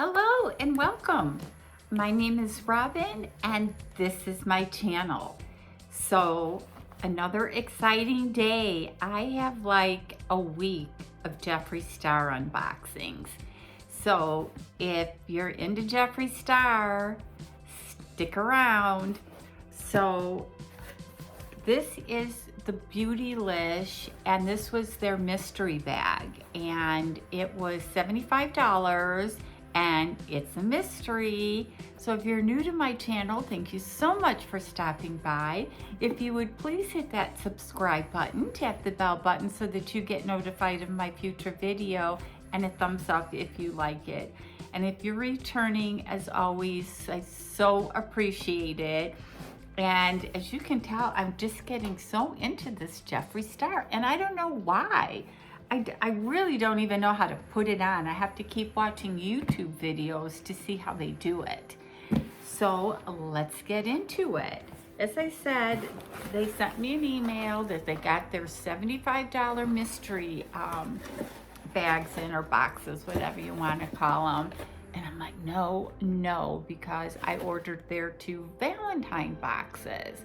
Hello and welcome. My name is Robin and this is my channel. So another exciting day. I have like a week of Jeffree Star unboxings. So if you're into Jeffree Star, stick around. So this is the Beautylish, and this was their mystery bag, and it was $75, and it's a mystery. So if you're new to my channel, thank you so much for stopping by. If you would please hit that subscribe button, tap the bell button so that you get notified of my future video, and a thumbs up if you like it. And if you're returning, as always, I so appreciate it. And as you can tell, I'm just getting so into this Jeffree Star, and I don't know why. I really don't even know how to put it on. I have to keep watching YouTube videos to see how they do it. So let's get into it. As I said, they sent me an email that they got their $75 mystery bags in, or boxes, whatever you want to call them. And I'm like, no, because I ordered their 2 Valentine boxes.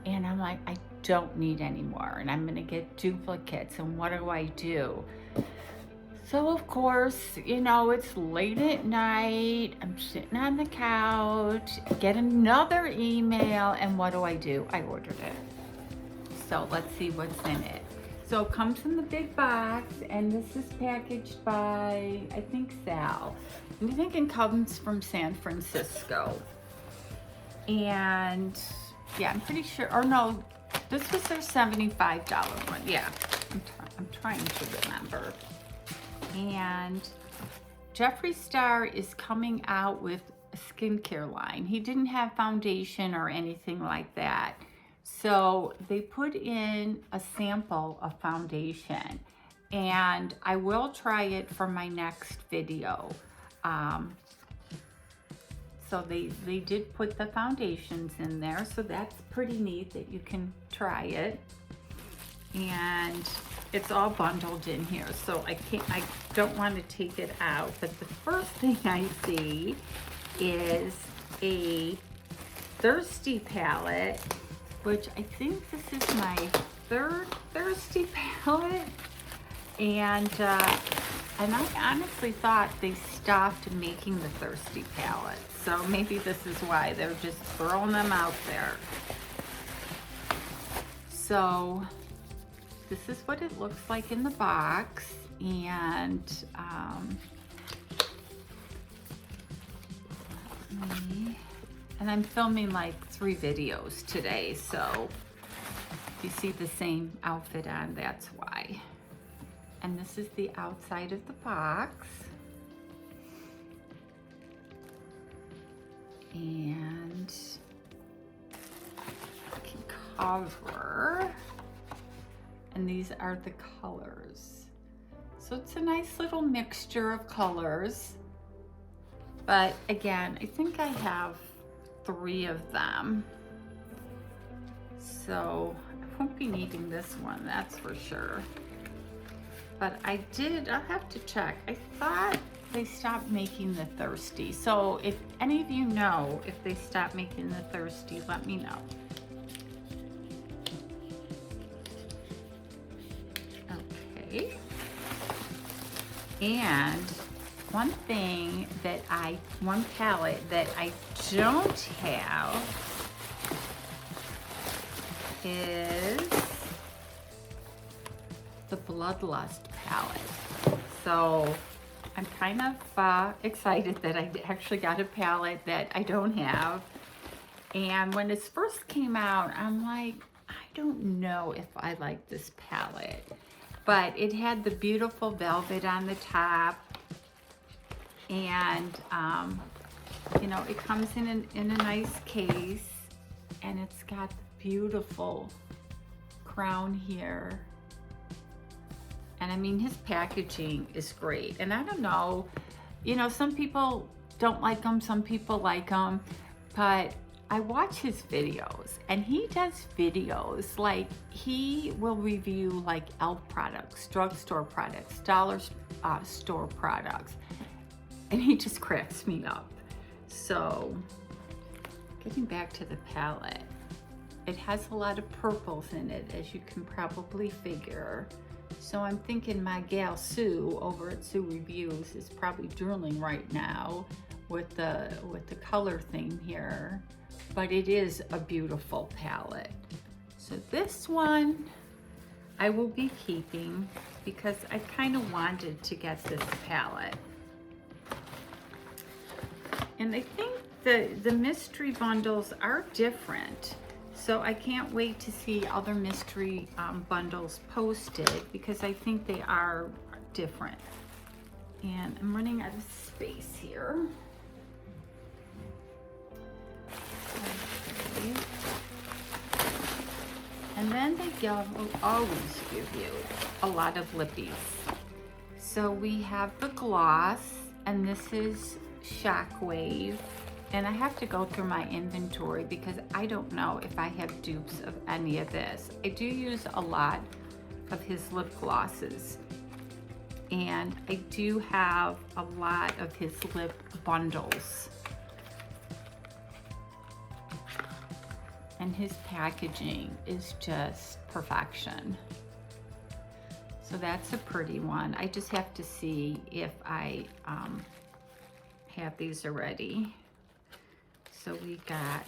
And I'm like, I don't need any more, and I'm gonna get duplicates, and what do? So of course, you know, it's late at night, I'm sitting on the couch, get another email, and what do? I ordered it. So let's see what's in it. So it comes in the big box, and this is packaged by, I think, Sal. And I think it comes from San Francisco. And yeah, I'm pretty sure, or no, this was their $75 one. Yeah, I'm trying to remember. And Jeffree Star is coming out with a skincare line. He didn't have foundation or anything like that. So they put in a sample of foundation, and I will try it for my next video. So they did put the foundations in there, so that's pretty neat that you can try it. And it's all bundled in here, so I don't want to take it out. But the first thing I see is a Thirsty palette, which I think this is my 3rd Thirsty palette. And I honestly thought they stopped making the Thirsty palette. So maybe this is why they're just throwing them out there. So this is what it looks like in the box. And I'm filming like 3 videos today. So if you see the same outfit on, that's why. And this is the outside of the box. And I can cover. And these are the colors. So it's a nice little mixture of colors. But again, I think I have 3 of them. So I won't be needing this one, that's for sure. But I'll have to check. I thought they stopped making the Thirsty. So if any of you know if they stopped making the Thirsty, let me know. Okay. And one palette that I don't have is the Bloodlust palette. So I'm kind of excited that I actually got a palette that I don't have. And when this first came out, I'm like, I don't know if I like this palette. But it had the beautiful velvet on the top. And, you know, it comes in a nice case. And it's got the beautiful crown here. And I mean, his packaging is great. And I don't know, you know, some people don't like them, some people like them, but I watch his videos, and he does videos like he will review like e.l.f. products, drugstore products, dollar store products. and he just cracks me up. So getting back to the palette, it has a lot of purples in it, as you can probably figure. So I'm thinking my gal Sue over at Sue Reviews is probably drooling right now with the color theme here, but it is a beautiful palette. So this one I will be keeping because I kind of wanted to get this palette. And I think the mystery bundles are different. So I can't wait to see other mystery bundles posted because I think they are different. And I'm running out of space here. Okay. And then they always give you a lot of lippies. So we have the gloss, and this is Shockwave. And I have to go through my inventory because I don't know if I have dupes of any of this. I do use a lot of his lip glosses. And I do have a lot of his lip bundles. And his packaging is just perfection. So that's a pretty one. I just have to see if I have these already. So we got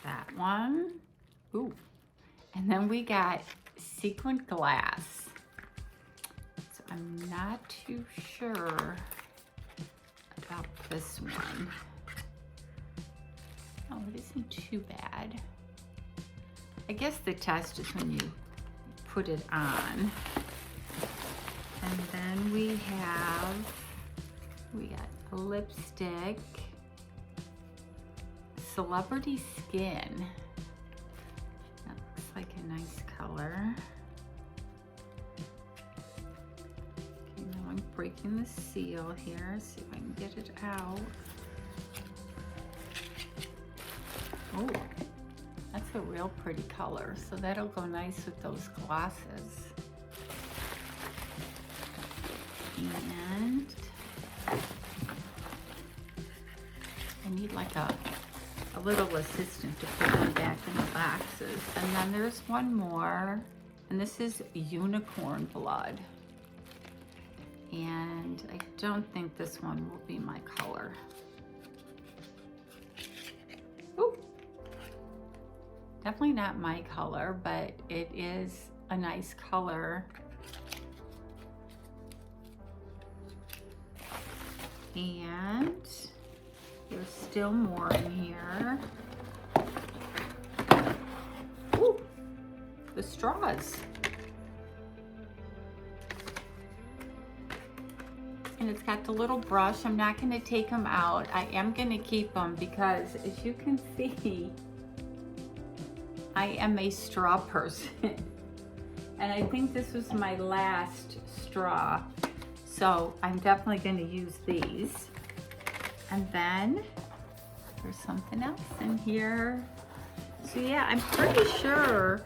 that one. Ooh. And then we got sequined glass. So I'm not too sure about this one. Oh, it isn't too bad. I guess the test is when you put it on. And then we got a lipstick. Celebrity Skin. That looks like a nice color. Okay, now I'm breaking the seal here. See if I can get it out. Oh, that's a real pretty color. So that'll go nice with those glosses. And I need like a little assistant to put them back in the boxes. And then there's one more, and this is Unicorn Blood. And I don't think this one will be my color. Ooh. Definitely not my color, but it is a nice color. And there's still more in here. Ooh, the straws. And it's got the little brush. I'm not going to take them out. I am going to keep them because, as you can see, I am a straw person. And I think this was my last straw. So I'm definitely going to use these. And then there's something else in here. So yeah, I'm pretty sure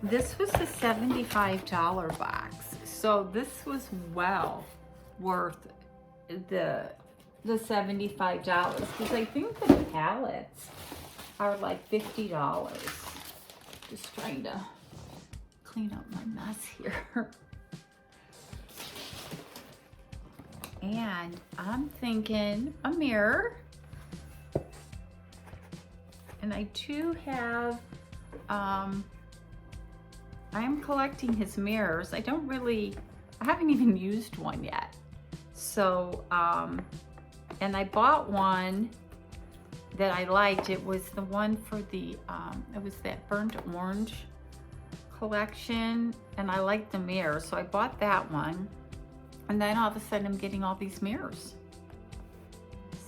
this was a $75 box. So this was well worth the $75 because I think the palettes are like $50. Just trying to clean up my mess here. And I'm thinking a mirror. And I do have, I am collecting his mirrors. I haven't even used one yet. So, and I bought one that I liked. It was the one for the, it was that burnt orange collection. And I liked the mirror, so I bought that one. And then all of a sudden I'm getting all these mirrors.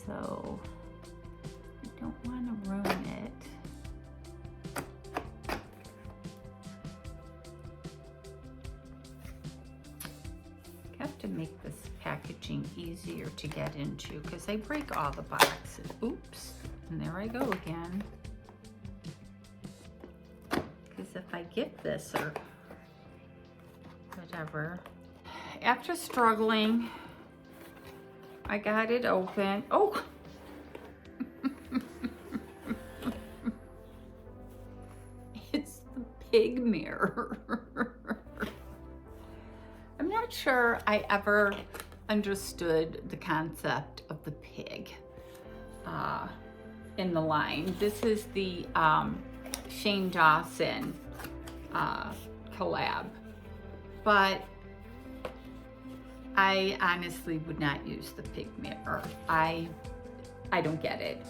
So I don't want to ruin it. I have to make this packaging easier to get into because I break all the boxes. Oops, and there I go again. Because if I get this or whatever, after struggling I got it open. Oh! It's the pig mirror. I'm not sure I ever understood the concept of the pig in the line. This is the Shane Dawson collab, but I honestly would not use the pig mirror. I don't get it.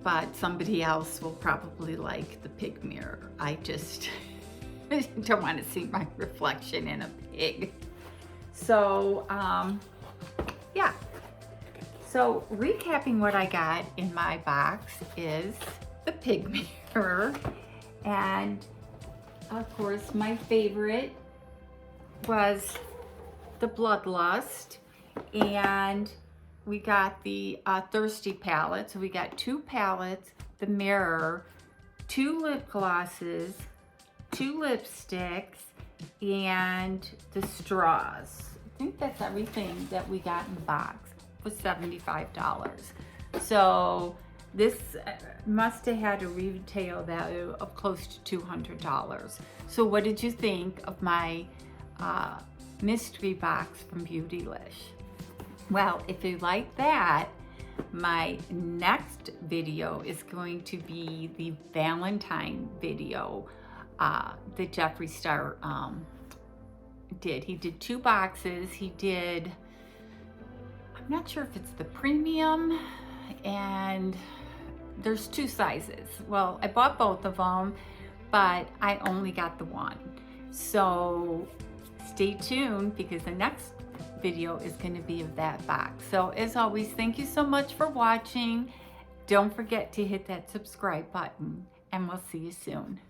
But somebody else will probably like the pig mirror. I just don't want to see my reflection in a pig. So, yeah. So recapping what I got in my box is the pig mirror. And of course, my favorite was the Bloodlust. And we got the Thirsty palette. So we got 2 palettes, the mirror, 2 lip glosses, 2 lipsticks, and the straws. I think that's everything that we got in the box. It was $75. So this must have had a retail value of close to $200. So what did you think of my mystery box from Beautylish? Well, if you like that, my next video is going to be the Valentine video that Jeffree Star did. He did 2 boxes. He did, I'm not sure if it's the premium, and there's 2 sizes. Well, I bought both of them, but I only got the one. So stay tuned, because the next video is going to be of that box. So as always, thank you so much for watching. Don't forget to hit that subscribe button, and we'll see you soon.